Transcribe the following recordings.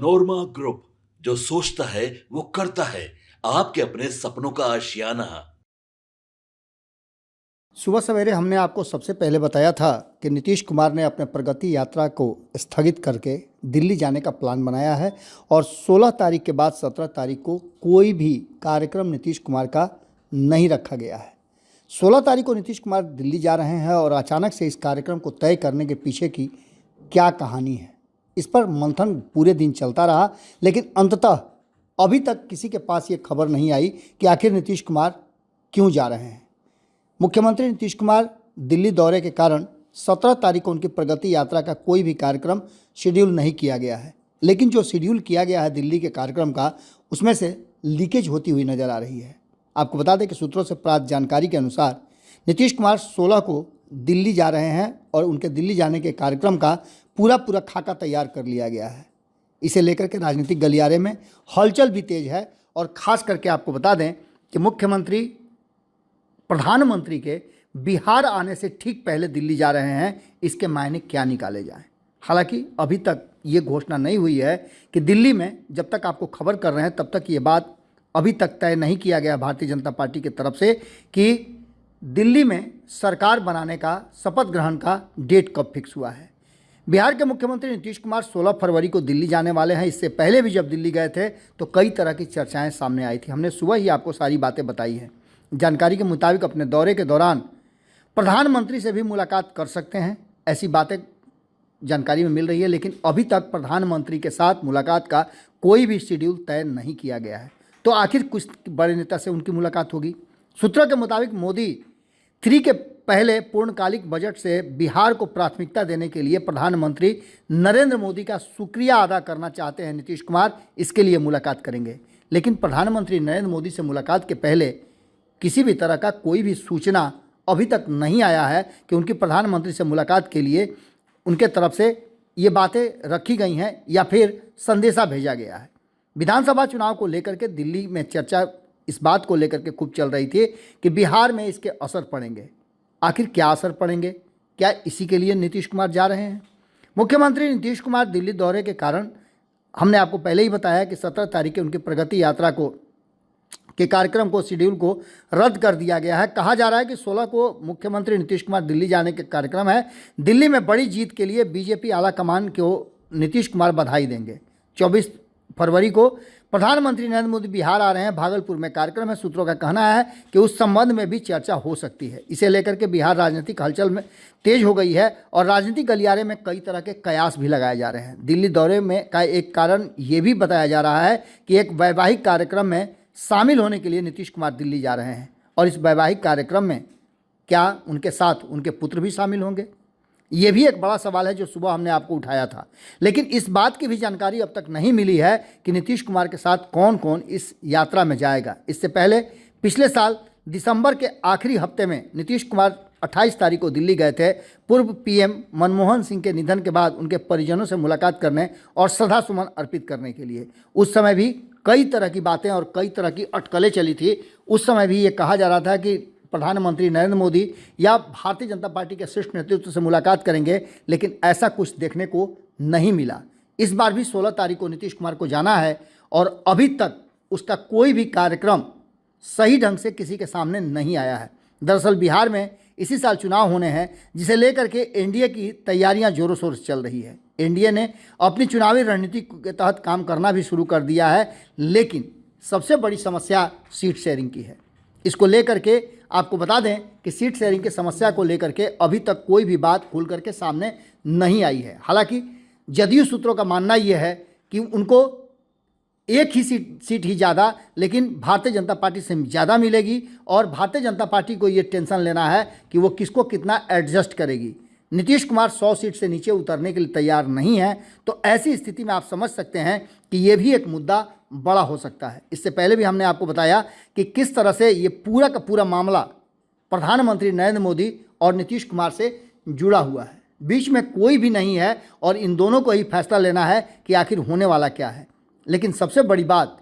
नोरमा group, जो सोचता है वो करता है। आपके अपने सपनों का आशियाना। सुबह सवेरे हमने आपको सबसे पहले बताया था कि नीतीश कुमार ने अपने प्रगति यात्रा को स्थगित करके दिल्ली जाने का प्लान बनाया है और 16 तारीख के बाद 17 तारीख को कोई भी कार्यक्रम नीतीश कुमार का नहीं रखा गया है। 16 तारीख को नीतीश कुमार दिल्ली जा रहे हैं और अचानक से इस कार्यक्रम को तय करने के पीछे की क्या कहानी है, इस पर मंथन पूरे दिन चलता रहा, लेकिन अंततः अभी तक किसी के पास ये खबर नहीं आई कि आखिर नीतीश कुमार क्यों जा रहे हैं। मुख्यमंत्री नीतीश कुमार दिल्ली दौरे के कारण 17 तारीख को उनकी प्रगति यात्रा का कोई भी कार्यक्रम शेड्यूल नहीं किया गया है, लेकिन जो शेड्यूल किया गया है दिल्ली के कार्यक्रम का, उसमें से लीकेज होती हुई नजर आ रही है। आपको बता दें कि सूत्रों से प्राप्त जानकारी के अनुसार नीतीश कुमार 16 को दिल्ली जा रहे हैं और उनके दिल्ली जाने के कार्यक्रम का पूरा खाका तैयार कर लिया गया है। इसे लेकर के राजनीतिक गलियारे में हलचल भी तेज है और ख़ास करके आपको बता दें कि मुख्यमंत्री प्रधानमंत्री के बिहार आने से ठीक पहले दिल्ली जा रहे हैं, इसके मायने क्या निकाले जाएं। हालांकि अभी तक ये घोषणा नहीं हुई है कि दिल्ली में, जब तक आपको खबर कर रहे हैं तब तक ये बात अभी तक तय नहीं किया गया भारतीय जनता पार्टी की तरफ से कि दिल्ली में सरकार बनाने का, शपथ ग्रहण का डेट कब फिक्स हुआ है। बिहार के मुख्यमंत्री नीतीश कुमार 16 फरवरी को दिल्ली जाने वाले हैं। इससे पहले भी जब दिल्ली गए थे तो कई तरह की चर्चाएं सामने आई थी। हमने सुबह ही आपको सारी बातें बताई हैं। जानकारी के मुताबिक अपने दौरे के दौरान प्रधानमंत्री से भी मुलाकात कर सकते हैं, ऐसी बातें जानकारी में मिल रही है, लेकिन अभी तक प्रधानमंत्री के साथ मुलाकात का कोई भी शेड्यूल तय नहीं किया गया है। तो आखिर कुछ बड़े नेता से उनकी मुलाकात होगी। सूत्रों के मुताबिक मोदी 3 के पहले पूर्णकालिक बजट से बिहार को प्राथमिकता देने के लिए प्रधानमंत्री नरेंद्र मोदी का शुक्रिया अदा करना चाहते हैं नीतीश कुमार, इसके लिए मुलाकात करेंगे। लेकिन प्रधानमंत्री नरेंद्र मोदी से मुलाकात के पहले किसी भी तरह का कोई भी सूचना अभी तक नहीं आया है कि उनकी प्रधानमंत्री से मुलाकात के लिए उनके तरफ से ये बातें रखी गई हैं या फिर संदेशा भेजा गया है। विधानसभा चुनाव को लेकर के दिल्ली में चर्चा इस बात को लेकर के खूब चल रही थी कि बिहार में इसके असर पड़ेंगे। आखिर क्या असर पड़ेंगे, क्या इसी के लिए नीतीश कुमार जा रहे हैं? मुख्यमंत्री नीतीश कुमार दिल्ली दौरे के कारण हमने आपको पहले ही बताया कि 17 तारीख के उनकी प्रगति यात्रा के कार्यक्रम को, शेड्यूल को रद्द कर दिया गया है। कहा जा रहा है कि 16 को मुख्यमंत्री नीतीश कुमार दिल्ली जाने के कार्यक्रम है। दिल्ली में बड़ी जीत के लिए बीजेपी आला कमान को नीतीश कुमार बधाई देंगे। 24 फरवरी को प्रधानमंत्री नरेंद्र मोदी बिहार आ रहे हैं, भागलपुर में कार्यक्रम है। सूत्रों का कहना है कि उस संबंध में भी चर्चा हो सकती है। इसे लेकर के बिहार राजनीतिक हलचल में तेज हो गई है और राजनीतिक गलियारे में कई तरह के कयास भी लगाए जा रहे हैं। दिल्ली दौरे में का एक कारण ये भी बताया जा रहा है कि एक वैवाहिक कार्यक्रम में शामिल होने के लिए नीतीश कुमार दिल्ली जा रहे हैं और इस वैवाहिक कार्यक्रम में क्या उनके साथ उनके पुत्र भी शामिल होंगे, ये भी एक बड़ा सवाल है जो सुबह हमने आपको उठाया था। लेकिन इस बात की भी जानकारी अब तक नहीं मिली है कि नीतीश कुमार के साथ कौन कौन इस यात्रा में जाएगा। इससे पहले पिछले साल दिसंबर के आखिरी हफ्ते में नीतीश कुमार 28 तारीख को दिल्ली गए थे, पूर्व पीएम मनमोहन सिंह के निधन के बाद उनके परिजनों से मुलाकात करने और श्रद्धासुमन अर्पित करने के लिए। उस समय भी कई तरह की बातें और कई तरह की अटकलें चली थी। उस समय भी ये कहा जा रहा था कि प्रधानमंत्री नरेंद्र मोदी या भारतीय जनता पार्टी के शीर्ष नेतृत्व से मुलाकात करेंगे, लेकिन ऐसा कुछ देखने को नहीं मिला। इस बार भी 16 तारीख को नीतीश कुमार को जाना है और अभी तक उसका कोई भी कार्यक्रम सही ढंग से किसी के सामने नहीं आया है। दरअसल बिहार में इसी साल चुनाव होने हैं, जिसे लेकर के एनडीए की तैयारियां जोरों शोरों से चल रही है। एनडीए ने अपनी चुनावी रणनीति के तहत काम करना भी शुरू कर दिया है, लेकिन सबसे बड़ी समस्या सीट शेयरिंग की है। इसको लेकर के आपको बता दें कि सीट शेयरिंग की समस्या को लेकर के अभी तक कोई भी बात खुल करके सामने नहीं आई है। हालांकि जदयू सूत्रों का मानना यह है कि उनको एक ही सीट ही ज़्यादा, लेकिन भारतीय जनता पार्टी से ज़्यादा मिलेगी और भारतीय जनता पार्टी को ये टेंशन लेना है कि वो किसको कितना एडजस्ट करेगी। नीतीश कुमार 100 सीट से नीचे उतरने के लिए तैयार नहीं है, तो ऐसी स्थिति में आप समझ सकते हैं कि ये भी एक मुद्दा बड़ा हो सकता है। इससे पहले भी हमने आपको बताया कि किस तरह से ये पूरा का पूरा मामला प्रधानमंत्री नरेंद्र मोदी और नीतीश कुमार से जुड़ा हुआ है। बीच में कोई भी नहीं है और इन दोनों को ही फैसला लेना है कि आखिर होने वाला क्या है। लेकिन सबसे बड़ी बात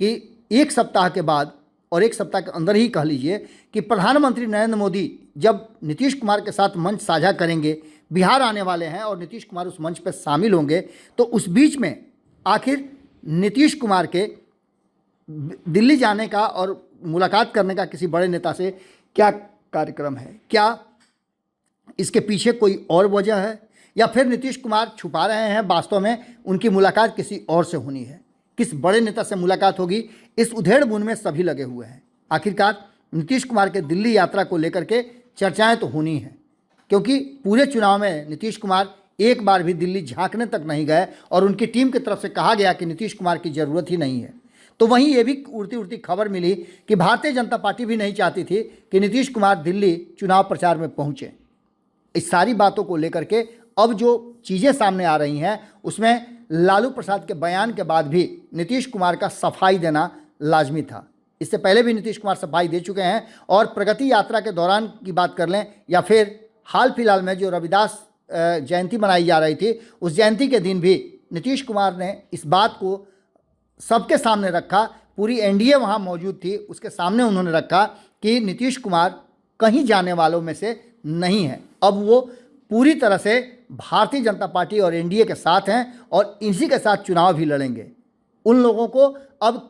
कि एक सप्ताह के बाद और एक सप्ताह के अंदर ही कह लीजिए कि प्रधानमंत्री नरेंद्र मोदी जब नीतीश कुमार के साथ मंच साझा करेंगे, बिहार आने वाले हैं और नीतीश कुमार उस मंच पर शामिल होंगे, तो उस बीच में आखिर नीतीश कुमार के दिल्ली जाने का और मुलाकात करने का किसी बड़े नेता से क्या कार्यक्रम है? क्या इसके पीछे कोई और वजह है, या फिर नीतीश कुमार छुपा रहे हैं, वास्तव में उनकी मुलाकात किसी और से होनी है? किस बड़े नेता से मुलाकात होगी, इस उधेड़-बुन में सभी लगे हुए हैं। आखिरकार नीतीश कुमार के दिल्ली यात्रा को लेकर के चर्चाएं तो होनी हैं, क्योंकि पूरे चुनाव में नीतीश कुमार एक बार भी दिल्ली झांकने तक नहीं गए और उनकी टीम की तरफ से कहा गया कि नीतीश कुमार की ज़रूरत ही नहीं है। तो वहीं ये भी उड़ती उड़ती खबर मिली कि भारतीय जनता पार्टी भी नहीं चाहती थी कि नीतीश कुमार दिल्ली चुनाव प्रचार में पहुँचे। इस सारी बातों को लेकर के अब जो चीज़ें सामने आ रही हैं, उसमें लालू प्रसाद के बयान के बाद भी नीतीश कुमार का सफाई देना लाजमी था। इससे पहले भी नीतीश कुमार सफाई दे चुके हैं, और प्रगति यात्रा के दौरान की बात कर लें या फिर हाल फिलहाल में जो रविदास जयंती मनाई जा रही थी, उस जयंती के दिन भी नीतीश कुमार ने इस बात को सबके सामने रखा। पूरी एनडीए वहाँ मौजूद थी, उसके सामने उन्होंने रखा कि नीतीश कुमार कहीं जाने वालों में से नहीं है। अब वो पूरी तरह से भारतीय जनता पार्टी और एनडीए के साथ हैं और इसी के साथ चुनाव भी लड़ेंगे। उन लोगों को अब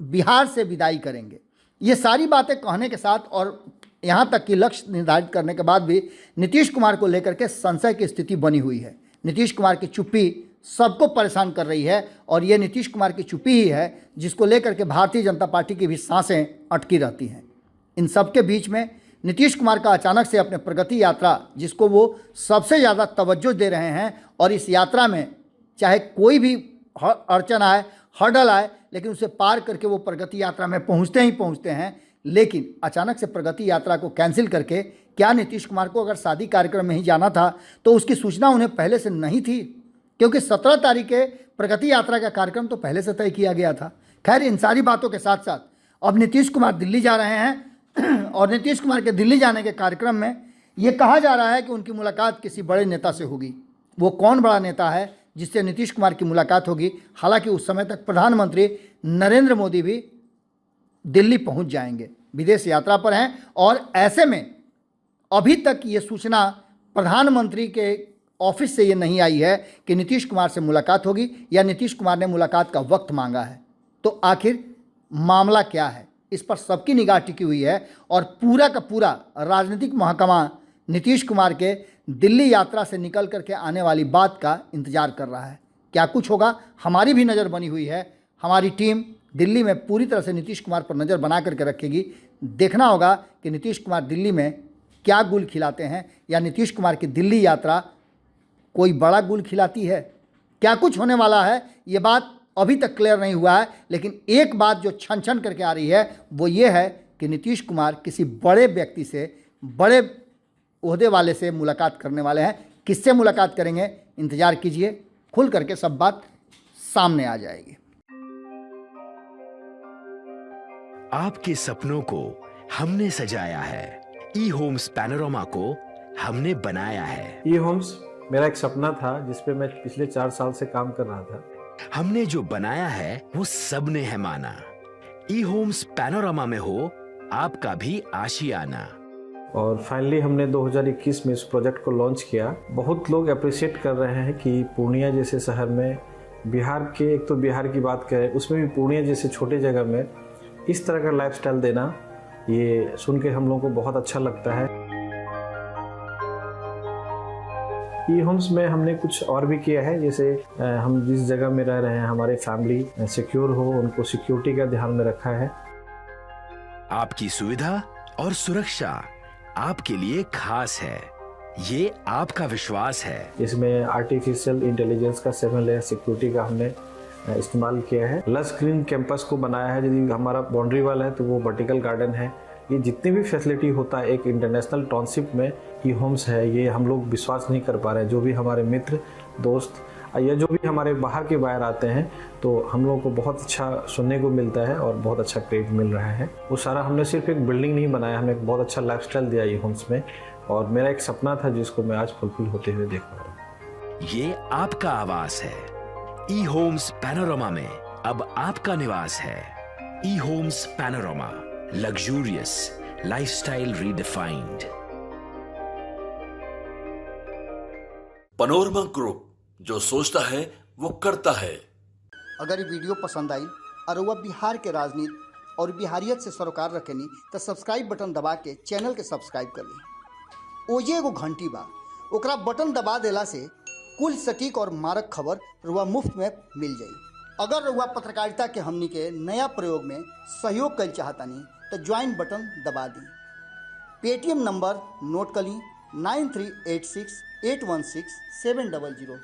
बिहार से विदाई करेंगे। ये सारी बातें कहने के साथ और यहाँ तक कि लक्ष्य निर्धारित करने के बाद भी नीतीश कुमार को लेकर के संशय की स्थिति बनी हुई है। नीतीश कुमार की चुप्पी सबको परेशान कर रही है, और ये नीतीश कुमार की चुप्पी ही है जिसको लेकर के भारतीय जनता पार्टी की भी सांसें अटकी रहती हैं। इन सब के बीच में नीतीश कुमार का अचानक से अपने प्रगति यात्रा, जिसको वो सबसे ज़्यादा तवज्जो दे रहे हैं, और इस यात्रा में चाहे कोई भी अड़चन आए, हर्डल आए, लेकिन उसे पार करके वो प्रगति यात्रा में पहुंचते ही पहुंचते हैं। लेकिन अचानक से प्रगति यात्रा को कैंसिल करके, क्या नीतीश कुमार को अगर शादी कार्यक्रम में ही जाना था तो उसकी सूचना उन्हें पहले से नहीं थी? क्योंकि 17 तारीख के प्रगति यात्रा का कार्यक्रम तो पहले से तय किया गया था। खैर, इन सारी बातों के साथ साथ अब नीतीश कुमार दिल्ली जा रहे हैं और नीतीश कुमार के दिल्ली जाने के कार्यक्रम में ये कहा जा रहा है कि उनकी मुलाकात किसी बड़े नेता से होगी। वो कौन बड़ा नेता है जिससे नीतीश कुमार की मुलाकात होगी? हालांकि उस समय तक प्रधानमंत्री नरेंद्र मोदी भी दिल्ली पहुंच जाएंगे, विदेश यात्रा पर हैं, और ऐसे में अभी तक ये सूचना प्रधानमंत्री के ऑफिस से ये नहीं आई है कि नीतीश कुमार से मुलाकात होगी या नीतीश कुमार ने मुलाकात का वक्त मांगा है। तो आखिर मामला क्या है, इस पर सबकी निगाह टिकी हुई है, और पूरा का पूरा राजनीतिक महकमा नीतीश कुमार के दिल्ली यात्रा से निकल करके आने वाली बात का इंतजार कर रहा है। क्या कुछ होगा, हमारी भी नज़र बनी हुई है। हमारी टीम दिल्ली में पूरी तरह से नीतीश कुमार पर नज़र बना करके रखेगी। देखना होगा कि नीतीश कुमार दिल्ली में क्या गुल खिलाते हैं, या नीतीश कुमार की दिल्ली यात्रा कोई बड़ा गुल खिलाती है। क्या कुछ होने वाला है, ये बात अभी तक क्लियर नहीं हुआ है। लेकिन एक बात जो छन छन करके आ रही है वो ये है कि नीतीश कुमार किसी बड़े व्यक्ति से, बड़े ओहदे वाले से मुलाकात करने वाले हैं। किससे मुलाकात करेंगे, इंतज़ार कीजिए, खुल करके सब बात सामने आ जाएगी। आपके सपनों को हमने सजाया है, ई होम्स पैनोरामा को हमने बनाया है। ई होम्स मेरा एक सपना था जिस पे मैं पिछले 4 साल से काम कर रहा था। हमने जो बनाया है वो सबने है माना। ई होम्स पैनोरामा में हो आपका भी आशियाना। और फाइनली हमने 2021 में इस प्रोजेक्ट को लॉन्च किया। बहुत लोग अप्रिशिएट कर रहे हैं कि पूर्णिया जैसे शहर में, बिहार के, एक तो बिहार की बात करें उसमें भी पूर्णिया जैसे छोटे जगह में इस तरह का लाइफस्टाइल देना, ये सुन के हम लोगों को बहुत अच्छा लगता है। ई होम्स में हमने कुछ और भी किया है, जैसे हम जिस जगह में रह रहे हैं हमारे फैमिली सिक्योर हो, उनको सिक्योरिटी का ध्यान में रखा है। आपकी सुविधा और सुरक्षा आपके लिए खास है, ये आपका विश्वास है। इसमें आर्टिफिशियल इंटेलिजेंस का 7 लेयर सिक्योरिटी का हमने इस्तेमाल किया है। लस ग्रीन कैंपस को बनाया है। यदि हमारा बाउंड्री वाल है तो वो वर्टिकल गार्डन है। ये जितनी भी फैसिलिटी होता है एक इंटरनेशनल टाउनशिप में ई होम्स है, ये हम लोग विश्वास नहीं कर पा रहे हैं। जो भी हमारे मित्र, दोस्त या जो भी हमारे बाहर के बाहर आते हैं तो हम लोगों को बहुत अच्छा सुनने को मिलता है और बहुत अच्छा क्रेडिट मिल रहा है। वो सारा हमने सिर्फ एक बिल्डिंग नहीं बनाया, हमने एक बहुत अच्छा लाइफस्टाइल दिया ई होम्स में, और मेरा एक सपना था जिसको मैं आज फुलफिल होते हुए देख पा रहा हूँ। ये आपका आवास है। ई होम्स पैनोरामा में अब आपका निवास है। E homes Panorama, luxurious lifestyle redefined. Panorama group, जो सोचता है वो करता है। अगर ये वीडियो पसंद आई और वह बिहार के राजनीति और बिहारियत से सरोकार रखेनी तो सब्सक्राइब बटन दबा के चैनल के सब्सक्राइब कर ली। ओजे एगो घंटी बा, ओकरा बटन दबा देला से कुल सटीक और मारक खबर रुआ मुफ्त में मिल जाई। अगर रुआ पत्रकारिता के हमनी के नया प्रयोग में सहयोग कर चाहतानी तो ज्वाइन बटन दबा दी। पेटीएम नंबर नोट कर ली 9386816700।